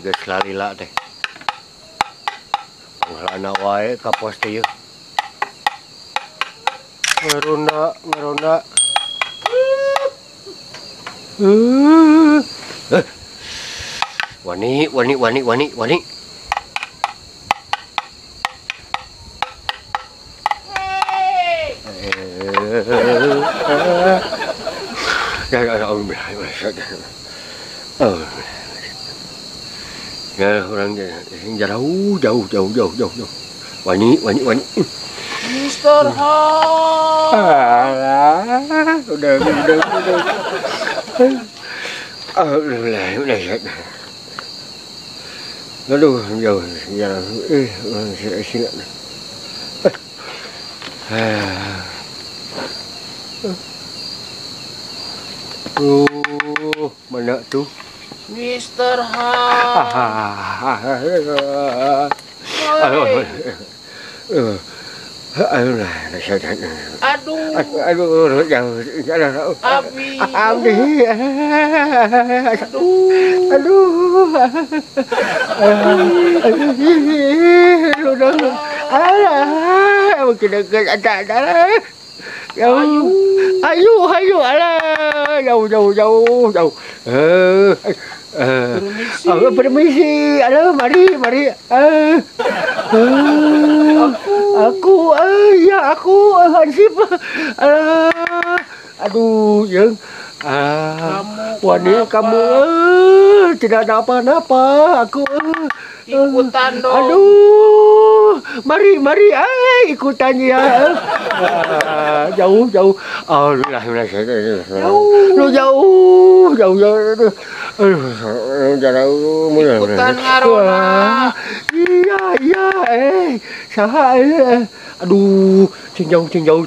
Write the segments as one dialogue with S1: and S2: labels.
S1: geus lalila teh. Ngalana wae ka pos teh. Ngeronda. Wani. Ya orang jauh. Wani.
S2: Mister Ha.
S1: Udah. Udah. Aduh, jauh. Ya, sini. Mana tuh?
S2: Mister Ha.
S1: Aduh, jauh.
S2: Abi.
S1: Ayo, alah, jauh. Permisi, alah, mari. Aku Hansip. Alah, aduh, yang wanita kamu tidak ada apa-apa. Aku
S2: ikutan dong.
S1: Aduh, mari, ikutan ya. Jauh. Jauh.
S2: Ikutan ngarona.
S1: Iya, saha aduh, cing jauh.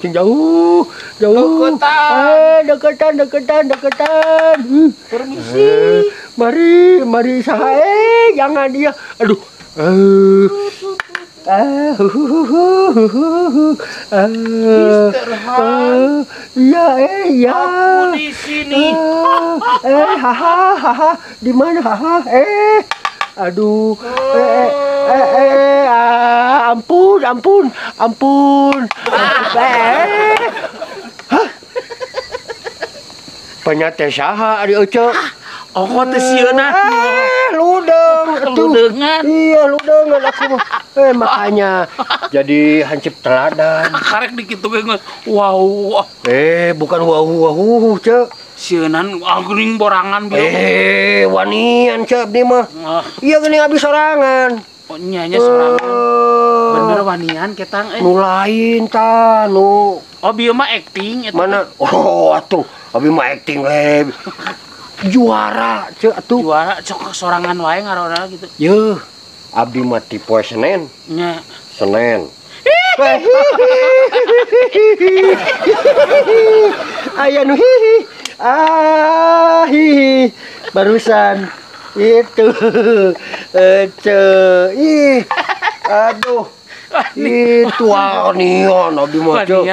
S1: Deketan.
S2: Permisi.
S1: Mari saha jangan dia. Aduh.
S2: Mister Ha.
S1: Iya.
S2: Aku di sini.
S1: Haha. Di mana haha? Aduh. Ampun. Hah? Panyate saha ari euceuk?
S2: Oh, teh sieuna.
S1: Ludengan. Iya, ludengan aku mah. Makanya jadi hansip teladan.
S2: Karek dikitu ge geus. Wow.
S1: Bukan wow, Cek.
S2: Sieunaan geuning borangan bieu.
S1: Wanian Cek abdi mah. Iya geuning abdi sorangan.
S2: Oh, nya sorangan. Bener wanian ketang
S1: Nu lain tah nu.
S2: Oh, bieu mah acting eta.
S1: Mana? Oh, atuh. Abdi mah acting we. Juara, Cek atuh.
S2: Juara cok sorangan wae ngarona gitu.
S1: Yeuh, abdi mah ti poe Senen.
S2: Nya.
S1: Senen. Aya nu hihi. Barusan itu aduh. Itu wanian abdi mah Cek.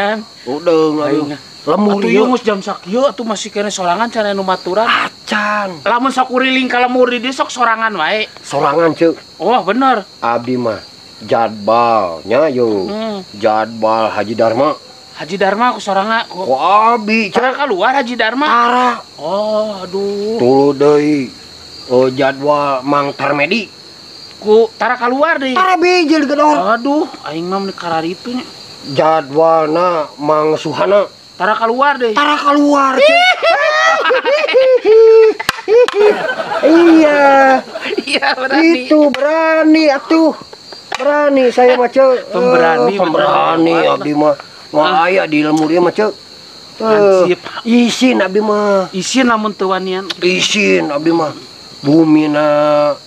S1: Udeung ayo. Lemur
S2: ieu geus jam sakieu atuh masih kene sorangan cara nu maturan.
S1: Acan.
S2: Lamun sok uriling ka lemur di dieu sok sorangan wae.
S1: Sorangan Cek.
S2: Oh, bener.
S1: Abdi mah jadbalnya yo. Jadbal Haji Dharma.
S2: Haji Dharma ku sorangan.
S1: Ku abdi
S2: Cara keluar Haji Dharma.
S1: Tara.
S2: Oh, aduh.
S1: Tuluy deui. Jadwal Mang Tarmedi.
S2: Ku tara keluar deui.
S1: Tara bijil gedor.
S2: Aduh, aing mah meni kararitu nya.
S1: Jadwalna Mang Suhana.
S2: Tara keluar deui.
S1: Tara keluar. Iya.
S2: Iya, berani.
S1: Itu berani atuh. Berani saya mah Cek. Pemberani abdi mah. Wah aya di lemur ieu mah Cek.
S2: Hansip.
S1: Isin abdi mah.
S2: Isin lamun teu wanian.
S1: Isin abdi mah. Bumina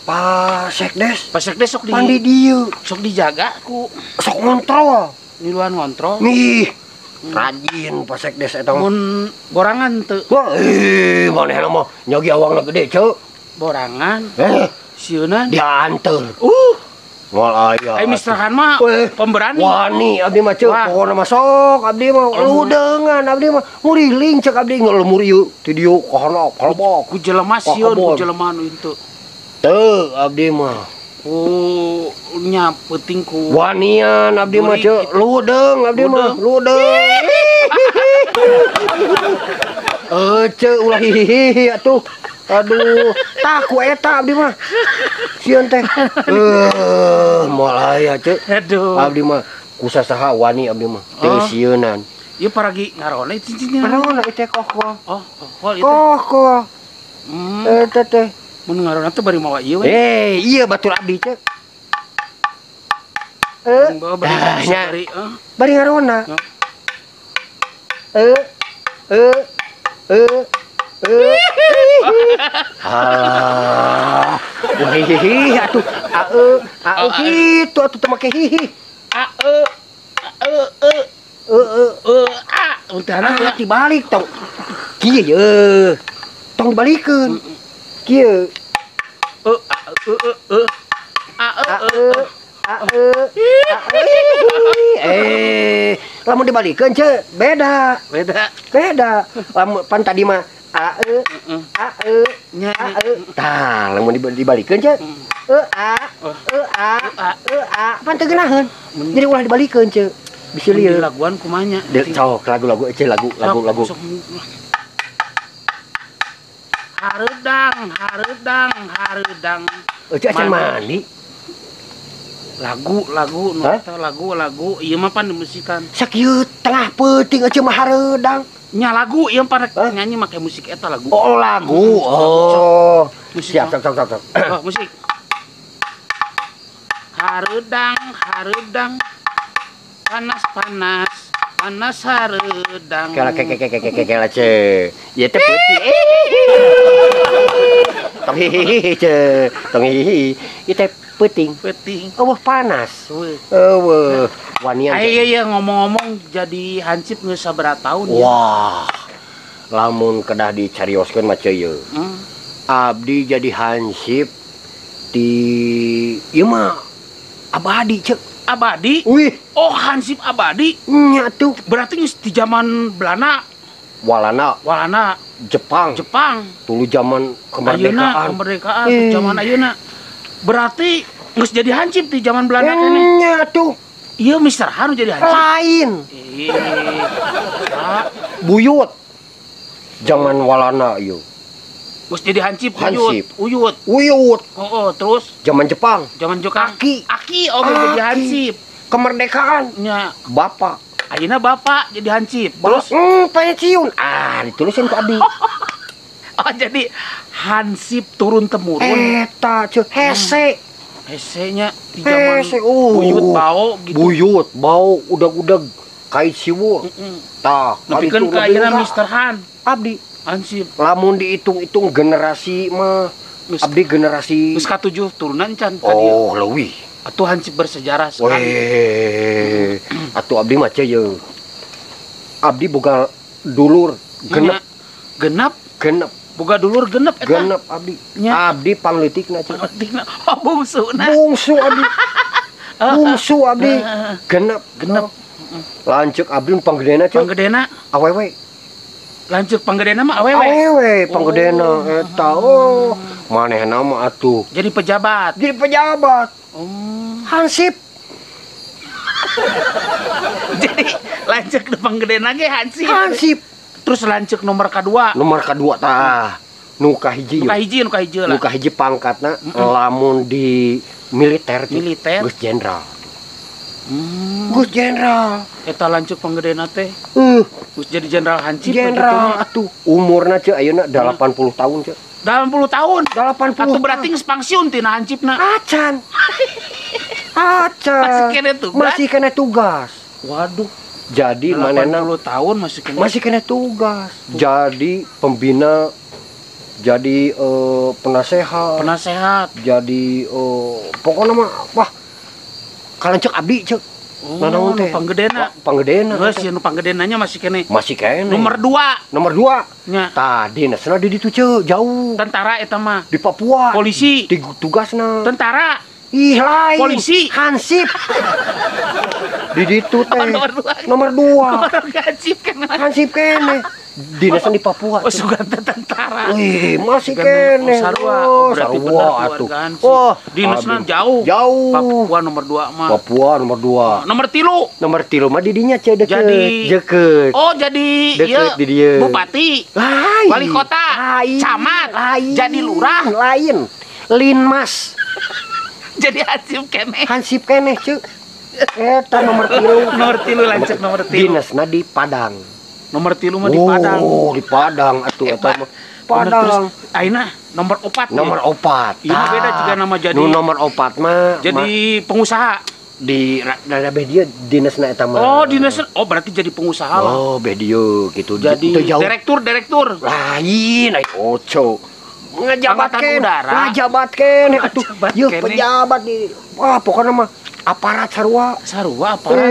S1: Pak Sekdes.
S2: Pak Sekdes sok di
S1: Pandi dieu.
S2: sok dijaga ku
S1: Sok ngontrol.
S2: miluan ngontrol.
S1: Nih. Rajin Pak Sekdes eta mah.
S2: Mun borangan teu.
S1: Wah, manehna mah nyogi awangna gede, Cek.
S2: Borangan. Sieuna
S1: dianter. Moal aya.
S2: Mister Han mah pemberani.
S1: Wani abdi mah Cek, pokona mah sok abdi mah ludengan abdi mah muriling Cek abdi ngelemur ieu ti dieu kahana kalebok.
S2: Ku jelema sieun ku jelema nu henteu.
S1: Teu abdi mah.
S2: Oh, nya penting ku.
S1: Wanian abdi mah ceu. Ludeng abdi mah, ludeng. Ceu ulah hihi atuh. Aduh, taku eta abdi mah. Sieun teh. Moal aya ceu.
S2: Aduh.
S1: Abdi mah kusasaha wani abdi mah. Teu sieunan.
S2: Ieu paragi ngarona cincinnya.
S1: Parona itu kokoh.
S2: Oh, itu.
S1: Kokoh. Eta teh.
S2: Mun ngarona teh bari mawa ieu we.
S1: Iya batur abdi cek.
S2: Bari
S1: bari ngarona. Halah. Hihi atuh. Kitu atuh teu make hihi.
S2: Untana
S1: dibalik tong. Kieu ye. Tong dibalikeun. Kieu. Lamun dibalikeun ce beda. Lamun pan tadi mah tah lamun dibalikeun ce pan teu geunaheun. Jadi ulah dibalikeun ce. Bisa lieu.
S2: Laguan kumanya.
S1: Sok lagu-lagu ce lagu.
S2: Hareudang.
S1: Acan mani.
S2: Lagu ieu mah pan dimusikan.
S1: Sakieu tengah peuting aja mah hareudang.
S2: Nya lagu ieu pan nyanyi make musik eta lagu.
S1: Oh, lagu. Oh. Siap.
S2: Oh, musik. Hareudang. Panas hareudang.
S1: Kela ce. Ieu teh peuting. Tong hihi ce. Ieu teh peuting. Eueuh panas. Eueuh wanian.
S2: Iya ngomong-ngomong jadi hansip geus sabaraha taun ya?
S1: Wah. Lamun kedah dicarioskeun mah ceu ieu. Abdi jadi hansip di ieu mah abadi ceuk.
S2: Abadi?
S1: Wih.
S2: Oh, hansip abadi?
S1: Nya tuh.
S2: Berarti geus di zaman Belanda.
S1: Walana Jepang. Dulu zaman kemerdekaan.
S2: Zaman ayeuna. Berarti geus jadi hansip di zaman Belanda kene.
S1: Nya tuh.
S2: Iya Mister Han jadi hansip.
S1: Lain. Buyut. Zaman Walana ieu.
S2: Geus jadi hansip. Uyut. Oh, terus
S1: Zaman Jepang.
S2: Aki jadi hansip.
S1: Kemerdekaan.
S2: Nya
S1: Bapak.
S2: ayeuna bapak jadi hansip.
S1: Terus pensiun. Ditulisin ku abdi.
S2: Oh, jadi hansip turun temurun.
S1: Eta ceu hese.
S2: Hesenya di zaman buyut
S1: bau udag-udag kait siwur. Tah,
S2: nepikeun ka ayeuna Mister Han.
S1: Abdi
S2: hansip.
S1: Lamun dihitung-hitung generasi mah abdi generasi
S2: geus ka-7 turunan can ka
S1: dieu. Oh, leuwih.
S2: Atuh hansip bersejarah sekali.
S1: Atuh abdi mah ceu. Abdi boga dulur genep. Boga dulur genep eta. Genep abdi. Abdi pangleutikna ceu.
S2: Oh, bungsuna.
S1: Bungsu abdi. Genep. Lanceuk abdi panggedena ceu.
S2: Panggedena
S1: awewe.
S2: Lanceuk panggedena mah awewe.
S1: Panggedena eta. Oh, manehna mah atuh
S2: jadi pejabat.
S1: Hansip.
S2: Jadi lanceuk nu panggedena ge hansip. Terus lanceuk nomor kedua
S1: tah nu kahiji pangkatna lamun di militer geus jenderal.
S2: Eta lanceuk panggedena teh geus jadi jenderal hansip.
S1: Atuh umurna ceu ayeuna 80 tahun ceu.
S2: 80 tahun. Atuh berarti geus pangsiun tina hansipna.
S1: Acan. Masih kena tugas.
S2: Waduh.
S1: Jadi manehna
S2: 80 tahun masih kena
S1: tugas. Jadi pembina, jadi penasehat. Jadi pokoknya mah wah kalanceuk abdi ceuk.
S2: Nanaon teh? Panggedena. Geus nu panggedenanya masih kene. Nomor 2. Nya.
S1: Tadi nasna di ditu ceuk jauh.
S2: Tentara eta mah.
S1: Di Papua.
S2: Polisi.
S1: Di tugasna.
S2: Tentara.
S1: Ih lain.
S2: Polisi.
S1: Hansip. Di ditu teh.
S2: Nomor 2.
S1: Hansip kene. Dinasna di Papua.
S2: Oh, Suganta tentara.
S1: Wih, masih kene.
S2: Oh, Sarua atuh. Oh, dinasna jauh. Papua nomor 2 mah.
S1: Papua nomor 2.
S2: Nomor 3.
S1: Nomor 3 mah di dinya deket.
S2: Jadi
S1: deket.
S2: Oh, jadi
S1: deket di dia.
S2: Bupati.
S1: Lain.
S2: Wali kota.
S1: Lain.
S2: Camat.
S1: Lain.
S2: Jadi lurah.
S1: Lain. Linmas.
S2: Jadi
S1: Hansip keneh ceuk. Eta nomor 3.
S2: Nomor 3 lanjut nomor 3.
S1: Dinasna di Padang.
S2: Nomor 3 mah di Padang.
S1: Oh, di Padang atuh eta mah. Padang.
S2: Aina nomor 4.
S1: Nomor 4.
S2: Ini beda juga nama jadi.
S1: Nomor 4 mah
S2: jadi pengusaha.
S1: Di rada bedia dinasna eta mah.
S2: Oh, dinasna. Oh, berarti jadi pengusaha lah.
S1: Oh, bedio gitu.
S2: Jadi direktur.
S1: Lain, ai oco. Ngajabatkeun atuh. Yeuh pejabat di. Wah, pokokna mah aparat sarua aparat.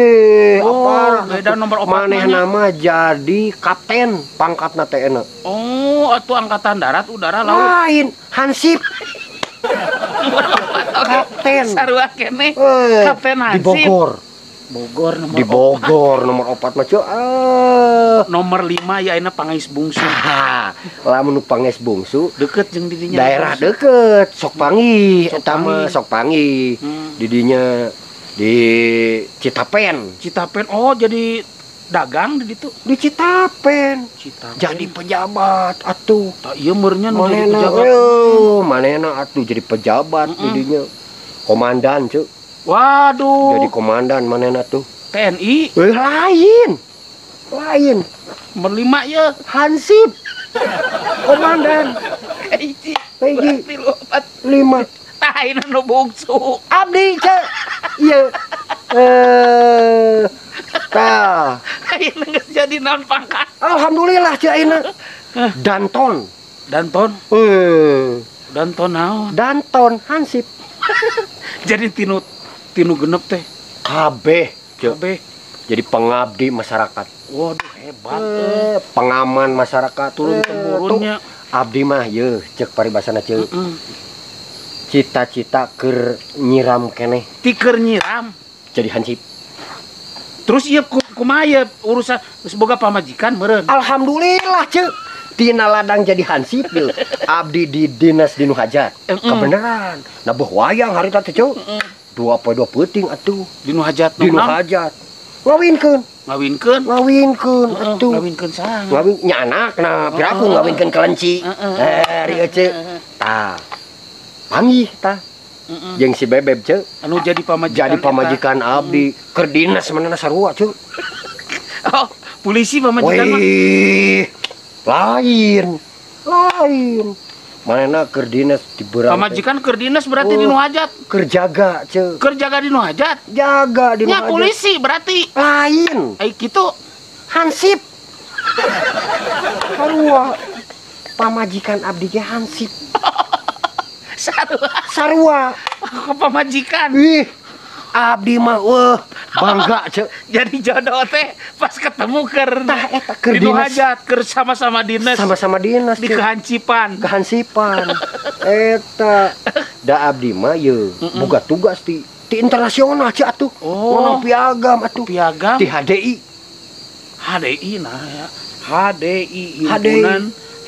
S1: Aparat
S2: beda nomor 4
S1: manehna mah jadi kapten pangkatna teh euna.
S2: Oh, atuh angkatan darat, udara, laut.
S1: Lain, Hansip. Kapten
S2: sarua kene. Kapten Hansip.
S1: Di Bogor nomor 4 mah
S2: nomor 5 ya ayeuna Pangais Bungsu.
S1: Lamun Pangais Bungsu
S2: deket jeung di dinya.
S1: Daerah deket, sok panggih eta mah sok panggih. Di dinya di Citapen.
S2: Oh, jadi dagang di ditu.
S1: Di Citapen. Jadi pejabat atuh.
S2: Tah ieu meurnya nu jadi pejabat.
S1: Manehna atuh jadi pejabat di dinya. Komandan ceuk.
S2: Waduh.
S1: Jadi komandan manehna tuh.
S2: TNI.
S1: Lain.
S2: Nomor 5 ya.
S1: Hansip. Komandan.
S2: Hiji.
S1: 5.
S2: Tah ayeuna nu bungsu.
S1: Abdi ce. Ieu. Tah.
S2: Ayeuna geus jadi naon pangkat.
S1: Alhamdulillah ce ayeuna. Danton.
S2: Danton naon?
S1: Danton Hansip.
S2: Jadi tinu genep teh.
S1: Kabeh. Jadi pengabdi masyarakat.
S2: Waduh, hebat.
S1: Pengaman masyarakat
S2: turun-temurunnya.
S1: Abdi mah yeuh ceuk paribasana ceuk. Cita-cita keur nyiram keneh.
S2: Ti keur nyiram
S1: jadi Hansip.
S2: Terus ieu kumaha ieu urusan geus boga pamajikan meureun?
S1: Alhamdulillah ceuk. Tina ladang jadi Hansip yeuh. Abdi di dinas dinu hajat. Kebeneran. Nabuh wayang harita teh ceuk. 2 peuting atuh.
S2: Dinu hajat.
S1: Ngawinkeun atuh.
S2: Ngawinkeun saha?
S1: Ngawin nya anakna, piraku ngawinkeun kelenci. Rieu ceuk. Tah. Panggih tah. Jeung si Bebeb ceuk.
S2: Anu jadi pamajikan.
S1: Jadi pamajikan abdi. Keur dinas manehna sarua ceuk.
S2: Oh, polisi pamajikan mah.
S1: Lain. Manehna keur dinas di berang.
S2: Pamajikan keur dinas berarti dinu hajat.
S1: Keur jaga ceuk.
S2: Keur jaga dinu hajat.
S1: Jaga dinu hajat.
S2: Nya polisi berarti.
S1: Lain.
S2: Ai kitu
S1: Hansip. Sarua. Pamajikan abdi ge Hansip. Sarua.
S2: Pamajikan.
S1: Ih. Abdi mah bangga ceuk.
S2: Jadi jodoh teh pas ketemu keur
S1: dinu
S2: hajat keur sama-sama dinas.
S1: Sama-sama dinas
S2: di kehansipan.
S1: Eta da abdi mah yeuh boga tugas di internasional ceuk atuh. Ngono piagam atuh.
S2: Piagam
S1: di HDI.
S2: HDI nah ya. HDI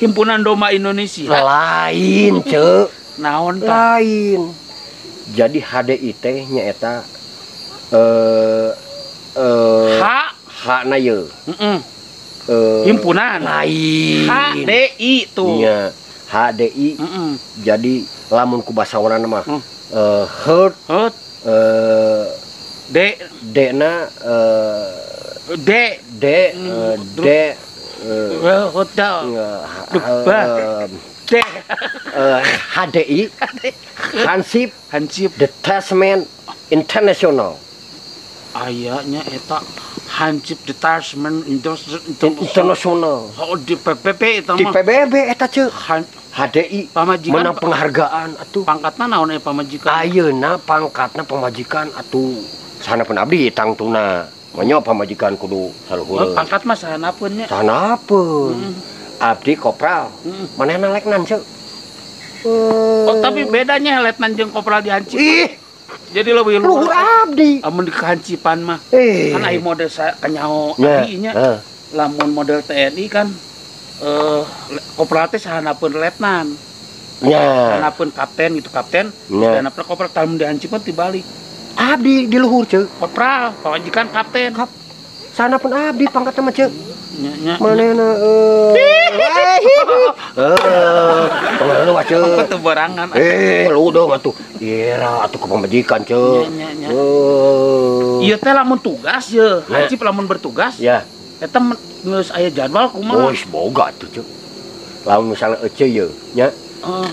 S2: Himpunan Domba Indonesia.
S1: Lain ceuk.
S2: Naon tah?
S1: Lain. Jadi HDI teh nya eta na yeuh.
S2: Himpunan
S1: lain.
S2: HDI tuh.
S1: Nya HDI. Jadi lamun ku basa urang mah heart D-na HDI Hansip Detachment International.
S2: Ayahnya eta Hansip Detachment
S1: International.
S2: Oh, di PPP eta mah.
S1: Di PBB eta ceuk. HDI
S2: pamajikan
S1: menang penghargaan atuh.
S2: Pangkatna naon pamajikan?
S1: Ayeuna pangkatna pamajikan atuh. Sanapeun abdi tangtuna. Manya pamajikan kudu saluhur.
S2: Pangkat mah sanapeun nya.
S1: Sanapeun. Abdi kopral. Manehna letnan ceuk.
S2: Oh, tapi bedanya letnan jeung kopral di Hansip. Jadi lebih
S1: luhur abdi.
S2: Amun di kehancipan mah. Kan aya model kanyaho abdi nya. Lamun model TNI kan kooperatif sahanapeun letnan.
S1: Nya.
S2: Sahanapeun kapten gitu kapten.
S1: Nya.
S2: Dan kooperatif tamu dihancipkan dibalik.
S1: Abdi di luhur ceu.
S2: Kopral, pawajikan kapten.
S1: Sahanapeun abdi pangkat mah ceu.
S2: Nya.
S1: Manehna pengaruh ceu.
S2: Teu berangan.
S1: Lu dong atuh. Ira atuh ke pamajikan ceu.
S2: Nya. Ieu teh lamun tugas ye, hancip lamun bertugas.
S1: Ya.
S2: Eta geus aya jadwal kumaha?
S1: Oh, boga tuh ceu. Lamun misalnya ece ye, nya.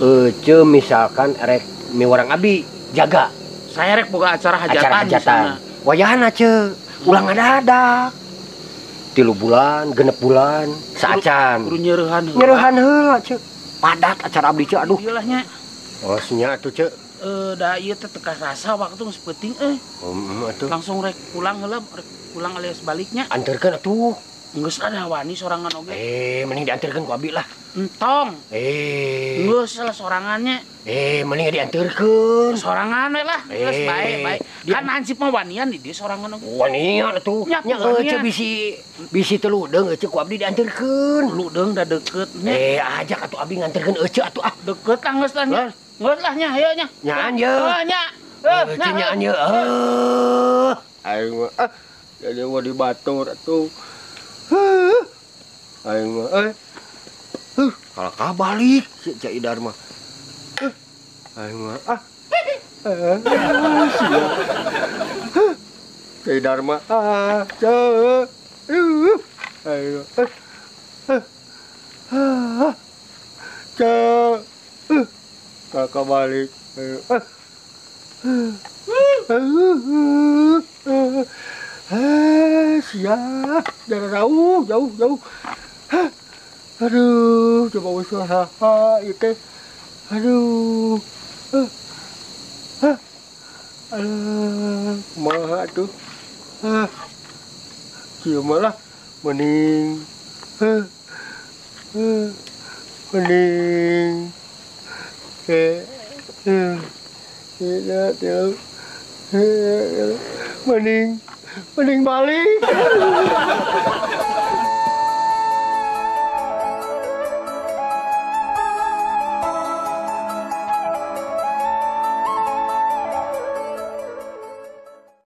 S1: Ece misalkan rek miwarang abdi jaga.
S2: Saya rek boga acara hajatan.
S1: Wayahna ceu, ulang ngadadak. 3 bulan, 6 bulan, saacan.
S2: Kudu nyeurehan heula.
S1: Nyeurehan heula ceu. Padat acara abdi ceu aduh.
S2: Ieu lah nya.
S1: Oh, nya atuh ceu.
S2: Da ieu teh teu rasa waktu geus penting
S1: atuh.
S2: Langsung rek pulang heula, rek pulang alias baliknya.
S1: Anterkeun atuh.
S2: Geus ada wani sorangan oge.
S1: Mending dianterkeun ku abdi lah.
S2: Entong. Geus salah sorangannya.
S1: Mending dianterkeun.
S2: Sorangan we lah. Geus bae. Kan hansip mah wanian di dieu sorangan oge.
S1: Wanian atuh. Nya ece bisi teludeung ece ku abdi dianterkeun.
S2: Ludeung da deukeut nya.
S1: Ajak atuh abdi nganterkeun ece atuh ah.
S2: Deukeut lah geus lah nya. Geus lah nya, hayo nya.
S1: Nyaan ye.
S2: Nya.
S1: Nyaan ye. Aing mah jadi mau dibatur atuh. Aing mah kalau kabalik si Cak Idar mah. Aing mah Cak Idar mah aing Cak kalau kabalik siap jauh. Aduh, coba usaha itu. Aduh. Kumaha tuh. Kieu malah mending. Mending. Mending balik.